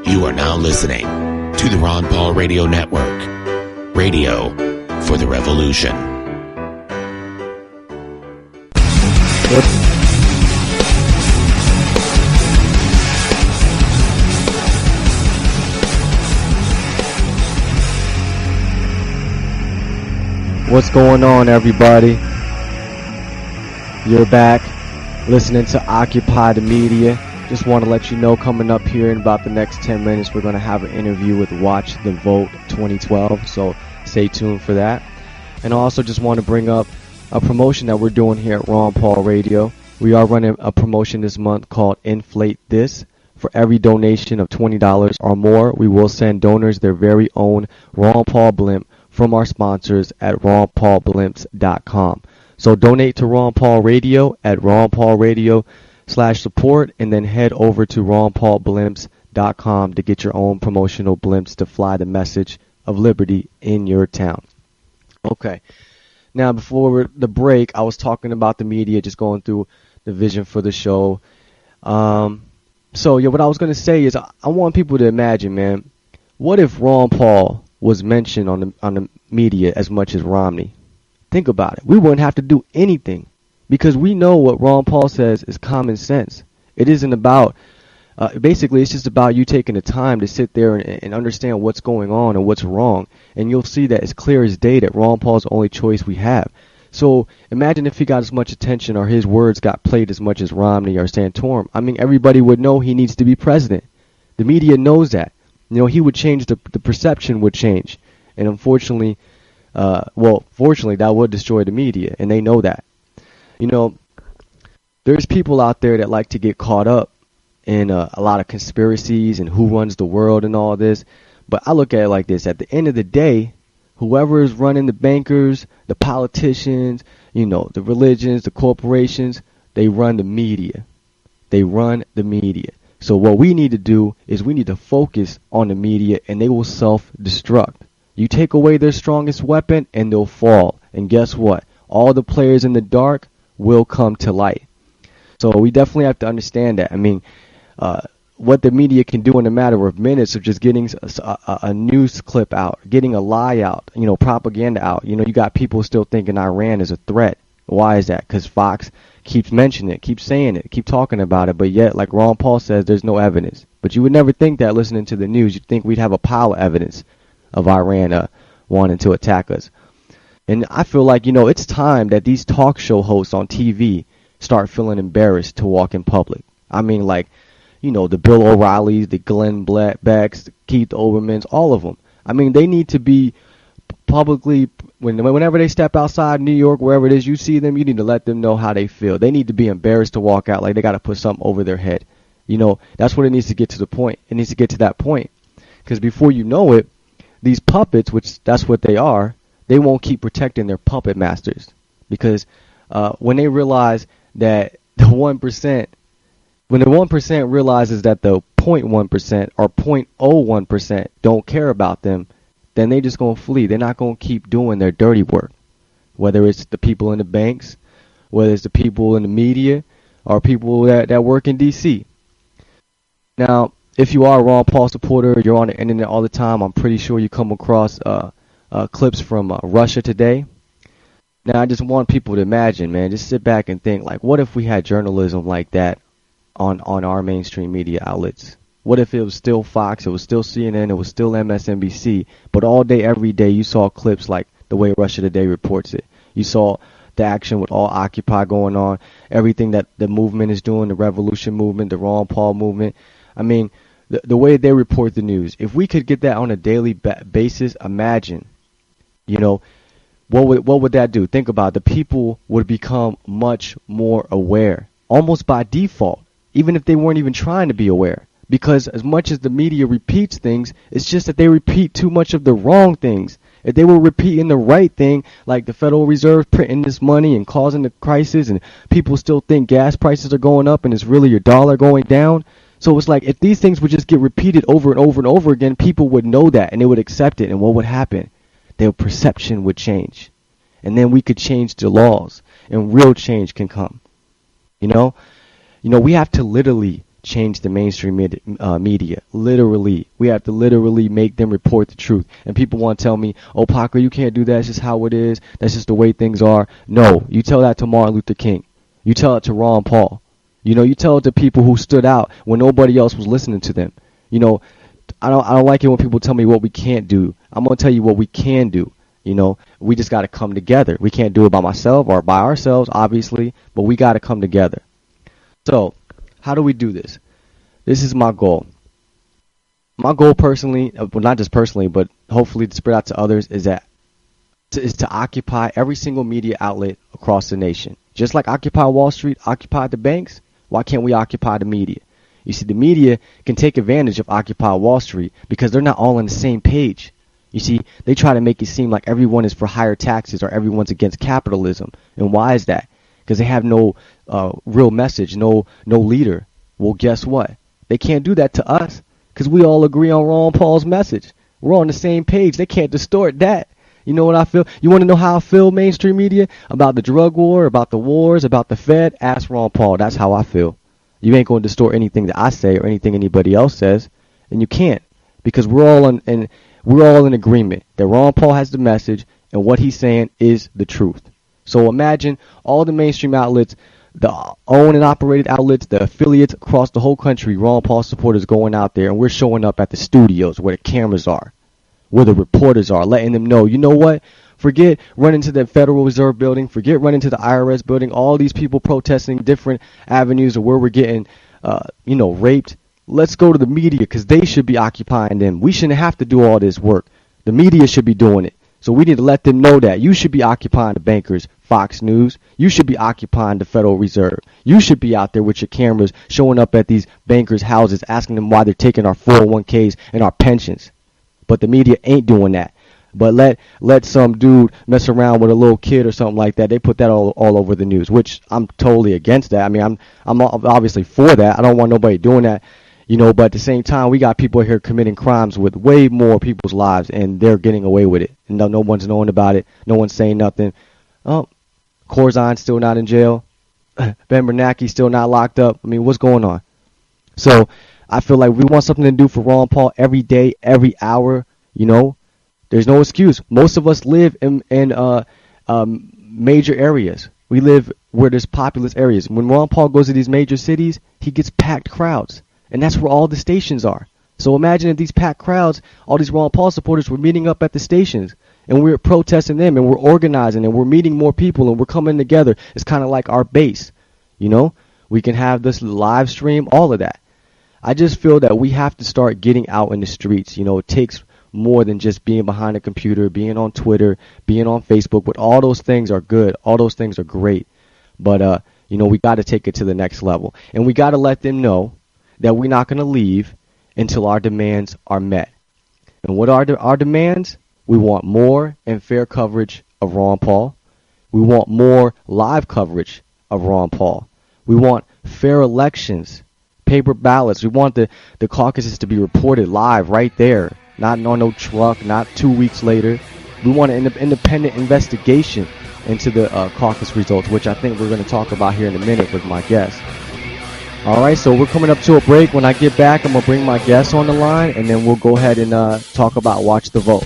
You are now listening to the Ron Paul Radio Network. Radio for the revolution. What's going on, everybody? You're back listening to Occupy the Media. Just want to let you know, coming up here in about the next 10 minutes, we're going to have an interview with Watch the Vote 2012, so stay tuned for that. And I also just want to bring up a promotion that we're doing here at Ron Paul Radio. We are running a promotion this month called Inflate This. For every donation of $20 or more, we will send donors their very own Ron Paul blimp from our sponsors at ronpaulblimps.com. So donate to Ron Paul Radio at ronpaulradio.com/support, and then head over to ronpaulblimps.com to get your own promotional blimps to fly the message of liberty in your town. Okay. Now, before the break, I was talking about the media, just going through the vision for the show. What I was going to say is I want people to imagine, man, what if Ron Paul was mentioned on the media as much as Romney? Think about it. We wouldn't have to do anything because we know what Ron Paul says is common sense. It isn't about, basically it's just about you taking the time to sit there and understand what's going on and what's wrong. And you'll see that it's clear as day that Ron Paul's the only choice we have. So imagine if he got as much attention or his words got played as much as Romney or Santorum. I mean, everybody would know he needs to be president. The media knows that. You know, he would change, the perception would change. And unfortunately, fortunately, that would destroy the media, and they know that. You know, there's people out there that like to get caught up in a lot of conspiracies and who runs the world and all this. But I look at it like this. At the end of the day, whoever is running the bankers, the politicians, you know, the religions, the corporations, they run the media. They run the media. So what we need to do is we need to focus on the media, and they will self-destruct. You take away their strongest weapon, and they'll fall. And guess what? All the players in the dark will come to light. So we definitely have to understand that. I mean, what the media can do in a matter of minutes of just getting a news clip out, getting a lie out, you know, propaganda out. You know, you got people still thinking Iran is a threat. Why is that? Because Fox keeps mentioning it, keeps saying it, keep talking about it, but yet, like Ron Paul says, there's no evidence. But you would never think that listening to the news. You'd think we'd have a pile of evidence of Iran wanting to attack us. And I feel like, you know, it's time that these talk show hosts on TV start feeling embarrassed to walk in public. I mean, like, you know, the Bill O'Reillys, the Glenn Becks, the Keith Olbermanns, all of them. I mean, they need to be publicly, whenever they step outside New York, wherever it is you see them, you need to let them know how they feel. They need to be embarrassed to walk out like they got to put something over their head. You know, that's what it needs to get to the point. It needs to get to that point. Because before you know it, these puppets, which that's what they are, they won't keep protecting their puppet masters. Because when they realize that the 1%, when the 1% realizes that the 0.1% or 0.01% don't care about them, then they just going to flee. They're not going to keep doing their dirty work. Whether it's the people in the banks, whether it's the people in the media, or people that work in D.C. Now, if you are a Ron Paul supporter, you're on the internet all the time, I'm pretty sure you come across clips from Russia today. Now, I just want people to imagine, man, just sit back and think, like, what if we had journalism like that on our mainstream media outlets? What if it was still Fox, it was still CNN, it was still MSNBC, but all day, every day, you saw clips like the way Russia Today reports it. You saw the action with all Occupy going on, everything that the movement is doing, the revolution movement, the Ron Paul movement. I mean, the way they report the news. If we could get that on a daily basis, imagine, you know, what would that do? Think about it. The people would become much more aware, almost by default, even if they weren't even trying to be aware. Because as much as the media repeats things, it's just that they repeat too much of the wrong things. If they were repeating the right thing, like the Federal Reserve printing this money and causing the crisis, and people still think gas prices are going up and it's really your dollar going down. So it's like if these things would just get repeated over and over and over again, people would know that and they would accept it. And what would happen? Their perception would change. And then we could change the laws and real change can come. You know, we have to literally change the mainstream media. Literally. We have to literally make them report the truth. And people want to tell me, oh, Paco, you can't do that. It's just how it is. That's just the way things are. No, you tell that to Martin Luther King. You tell it to Ron Paul. You know, you tell it to people who stood out when nobody else was listening to them. You know, I don't like it when people tell me what we can't do. I'm going to tell you what we can do. You know, we just got to come together. We can't do it by myself or by ourselves, obviously, but we got to come together. So, how do we do this? This is my goal. My goal personally, well, not just personally, but hopefully to spread out to others, is to occupy every single media outlet across the nation. Just like Occupy Wall Street occupied the banks, why can't we occupy the media? You see, the media can take advantage of Occupy Wall Street because they're not all on the same page. You see, they try to make it seem like everyone is for higher taxes or everyone's against capitalism. And why is that? Because they have no real message, no leader. Well, guess what? They can't do that to us because we all agree on Ron Paul's message. We're on the same page. They can't distort that. You know what I feel? You want to know how I feel, mainstream media? About the drug war, about the wars, about the Fed? Ask Ron Paul. That's how I feel. You ain't going to distort anything that I say or anything anybody else says. And you can't, because we're all in agreement that Ron Paul has the message and what he's saying is the truth. So imagine all the mainstream outlets, the owned and operated outlets, the affiliates across the whole country, Ron Paul supporters going out there, and we're showing up at the studios where the cameras are, where the reporters are, letting them know, you know what? Forget running to the Federal Reserve building. Forget running to the IRS building. All these people protesting different avenues of where we're getting, raped. Let's go to the media because they should be occupying them. We shouldn't have to do all this work. The media should be doing it. So we need to let them know that you should be occupying the bankers, Fox News. You should be occupying the Federal Reserve. You should be out there with your cameras showing up at these bankers' houses asking them why they're taking our 401ks and our pensions. But the media ain't doing that. But let some dude mess around with a little kid or something like that. They put that all over the news, which I'm totally against that. I mean, I'm obviously for that. I don't want nobody doing that, but at the same time, we got people here committing crimes with way more people's lives, and they're getting away with it. And no one's knowing about it. No one's saying nothing. Oh, Corzine still not in jail. Ben Bernanke still not locked up. I mean, what's going on? So I feel like we want something to do for Ron Paul every day, every hour, There's no excuse. Most of us live in major areas. We live where there's populous areas. When Ron Paul goes to these major cities, he gets packed crowds. And that's where all the stations are. So imagine if these packed crowds, all these Ron Paul supporters were meeting up at the stations. And we're protesting them, and we're organizing, and we're meeting more people, and we're coming together. It's kind of like our base. We can have this live stream, all of that. I just feel that we have to start getting out in the streets. It takes more than just being behind a computer, being on Twitter, being on Facebook, but all those things are good. All those things are great. But, we got to take it to the next level. And we got to let them know that we're not going to leave until our demands are met. And what are our demands? We want more and fair coverage of Ron Paul. We want more live coverage of Ron Paul. We want fair elections, paper ballots. We want the caucuses to be reported live right there. Not on no truck, not 2 weeks later. We want an independent investigation into the caucus results, which I think we're going to talk about here in a minute with my guest. All right, so we're coming up to a break. When I get back, I'm going to bring my guest on the line, and then we'll go ahead and talk about Watch the Vote.